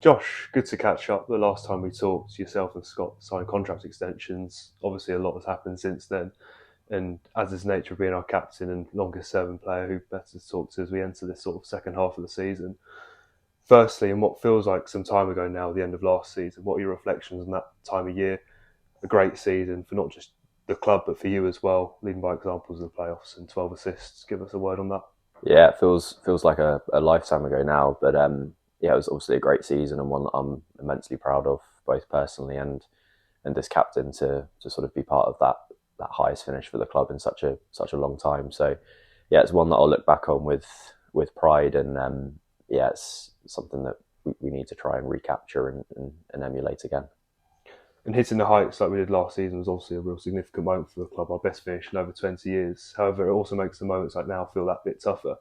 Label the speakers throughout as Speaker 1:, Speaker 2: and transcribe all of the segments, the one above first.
Speaker 1: Josh, good to catch up. The last time we talked, yourself and Scott signed contract extensions. Obviously, a lot has happened since then. And as is nature of being our captain and longest serving player, who better to talk to as we enter this sort of second half of the season? Firstly, in what feels like some time ago now, the end of last season, what are your reflections on that time of year? A great season for not just the club, but for you as well, leading by examples in the playoffs and 12 assists. Give us a word on that.
Speaker 2: Yeah, it feels like a lifetime ago now, but yeah, it was obviously a great season and one that I'm immensely proud of, both personally and as captain to sort of be part of that highest finish for the club in such a long time. So yeah, it's one that I'll look back on with pride, and yeah, it's something that we need to try and recapture and emulate again.
Speaker 1: And hitting the heights like we did last season was obviously a real significant moment for the club, our best finish in over 20 years. However, it also makes the moments like now feel that bit tougher.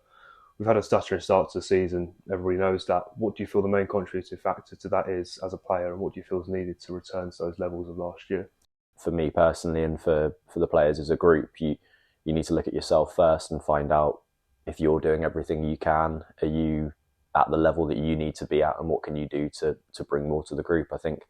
Speaker 1: We've had a stuttering start to the season, everybody knows that. What do you feel the main contributing factor to that is as a player, and what do you feel is needed to return to those levels of last year?
Speaker 2: For me personally, and for the players as a group, you need to look at yourself first and find out if you're doing everything you can. Are you at the level that you need to be at, and what can you do to bring more to the group? I think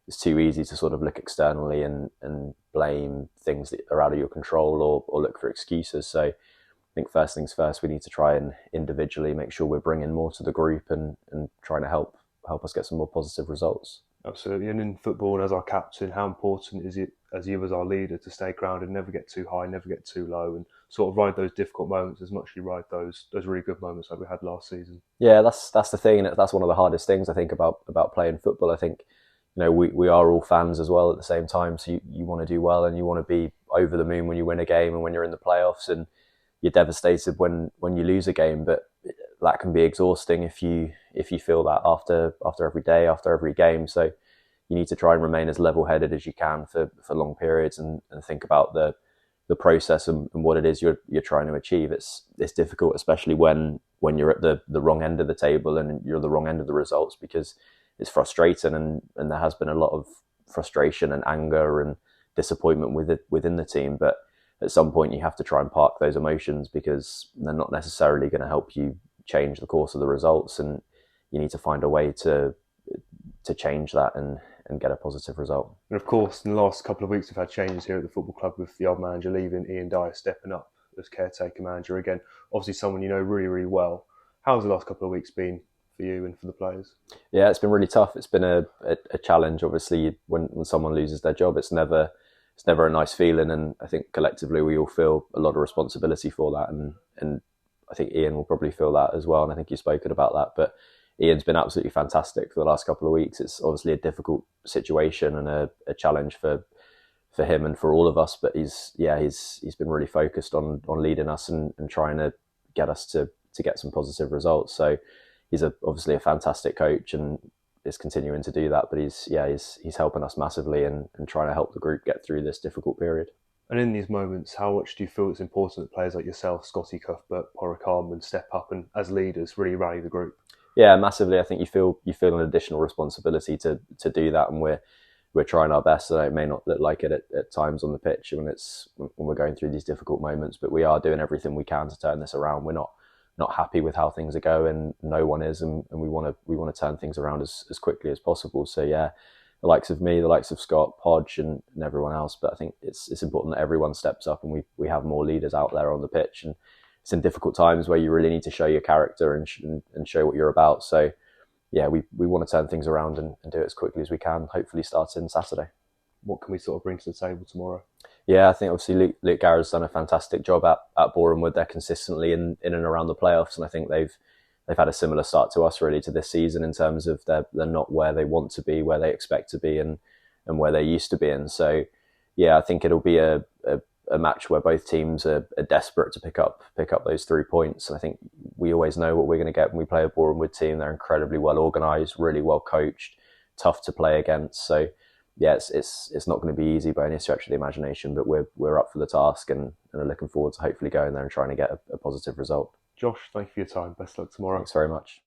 Speaker 2: it's too easy to sort of look externally and blame things that are out of your control, or look for excuses. So I think first things first, we need to try and individually make sure we're bringing more to the group and trying to help us get some more positive results.
Speaker 1: Absolutely. And in football, and as our captain, how important is it as you as our leader to stay grounded, never get too high, never get too low, and sort of ride those difficult moments as much as you ride those really good moments like we had last season?
Speaker 2: Yeah, that's the thing, and that's one of the hardest things I think about playing football. I think we are all fans as well at the same time, so you want to do well and you want to be over the moon when you win a game and when you're in the playoffs, and you're devastated when you lose a game, but that can be exhausting if you feel that after every day, after every game. So you need to try and remain as level headed as you can for long periods, and think about the process and what it is you're trying to achieve. It's difficult, especially when you're at the wrong end of the table and you're the wrong end of the results, because it's frustrating, and there has been a lot of frustration and anger and disappointment within the team. But at some point you have to try and park those emotions, because they're not necessarily going to help you change the course of the results, and you need to find a way to change that and get a positive result.
Speaker 1: And of course, in the last couple of weeks, we've had changes here at the football club with the old manager leaving, Ian Dyer stepping up as caretaker manager again. Obviously, someone you know really, really well. How's the last couple of weeks been for you and for the players?
Speaker 2: Yeah, it's been really tough. It's been a challenge. Obviously, when someone loses their job, it's never a nice feeling, and I think collectively we all feel a lot of responsibility for that, and I think Ian will probably feel that as well, and I think you've spoken about that. But Ian's been absolutely fantastic for the last couple of weeks. It's obviously a difficult situation and a challenge for him and for all of us, but he's been really focused on leading us and trying to get us to get some positive results. So he's obviously a fantastic coach and is continuing to do that, but he's helping us massively and trying to help the group get through this difficult period.
Speaker 1: And in these moments, how much do you feel it's important that players like yourself, Scotty Cuthbert, Porrick Harmon, step up and, as leaders, really rally the group?
Speaker 2: Yeah, massively. I think you feel an additional responsibility to do that, and we're trying our best. So it may not look like it at times on the pitch when we're going through these difficult moments, but we are doing everything we can to turn this around. We're not happy with how things are going. No one is, and we want to turn things around as quickly as possible. So yeah, the likes of me, the likes of Scott, Podge, and everyone else. But I think it's important that everyone steps up, and we have more leaders out there on the pitch. And it's in difficult times where you really need to show your character and show what you're about. So yeah, we want to turn things around and do it as quickly as we can. Hopefully, starting Saturday.
Speaker 1: What can we sort of bring to the table tomorrow?
Speaker 2: Yeah, I think obviously Luke Garrett's done a fantastic job at Boreham Wood. They're consistently in and around the playoffs, and I think they've had a similar start to us really to this season, in terms of they're not where they want to be, where they expect to be, and where they used to be. And so yeah, I think it'll be a match where both teams are desperate to pick up those 3 points. And I think we always know what we're going to get when we play a Boreham Wood team. They're incredibly well organised, really well coached, tough to play against. So yeah, it's not going to be easy by any stretch of the imagination, but we're up for the task and are looking forward to hopefully going there and trying to get a positive result.
Speaker 1: Josh, thank you for your time. Best luck tomorrow.
Speaker 2: Thanks very much.